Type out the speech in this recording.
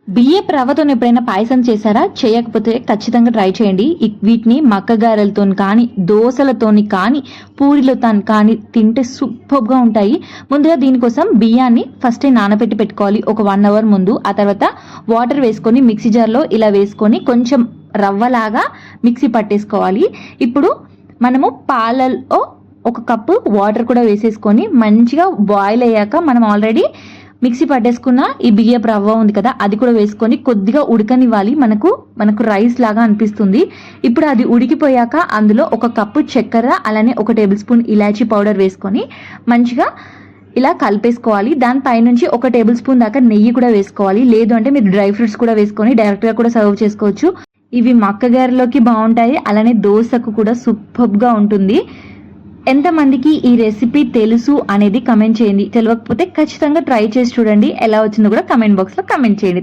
బియ్యపు రవ్వతో ఎప్పుడైనా పాయసం చేశారా? చేయకపోతే ఖచ్చితంగా ట్రై చేయండి. వీటిని మక్కగారెలతోని కానీ, దోసలతోని కానీ, పూరిలతో కానీ తింటే సూపర్‌గా ఉంటాయి. ముందుగా దీనికోసం బియ్యాన్ని ఫస్టే నానబెట్టి పెట్టుకోవాలి ఒక 1 అవర్ ముందు. ఆ తర్వాత వాటర్ వేసుకొని మిక్సీ జార్‌లో ఇలా వేసుకొని కొంచెం రవ్వలాగా మిక్సీ పట్టేసుకోవాలి. ఇప్పుడు మనము పాలల్లో ఒక కప్పు వాటర్ కూడా వేసేసుకొని మంచిగా బాయిల్ అయ్యాక మనం ఆల్రెడీ మిక్సీ పట్టేసుకున్న ఈ బియ్యపు రవ్వ ఉంది కదా, అది కూడా వేసుకొని కొద్దిగా ఉడకనివ్వాలి. మనకు రైస్ లాగా అనిపిస్తుంది. ఇప్పుడు అది ఉడికిపోయాక అందులో ఒక కప్పు చక్కెర, అలానే 1 టేబుల్ స్పూన్ ఇలాచీ పౌడర్ వేసుకొని మంచిగా ఇలా కలిపేసుకోవాలి. దానిపై నుంచి 1 టేబుల్ స్పూన్ దాకా నెయ్యి కూడా వేసుకోవాలి. లేదు అంటే మీరు డ్రై ఫ్రూట్స్ కూడా వేసుకొని డైరెక్ట్గా కూడా సర్వ్ చేసుకోవచ్చు. ఇవి మక్కగారెలోకి బాగుంటాయి, అలానే దోశకు కూడా సూపర్గా ఉంటుంది. ఎంతమందికి ఈ రెసిపీ తెలుసు అనేది కమెంట్ చేయండి. తెలియకపోతే ఖచ్చితంగా ట్రై చేసి చూడండి. ఎలా వచ్చిందో కూడా కమెంట్ బాక్స్లో కమెంట్ చేయండి.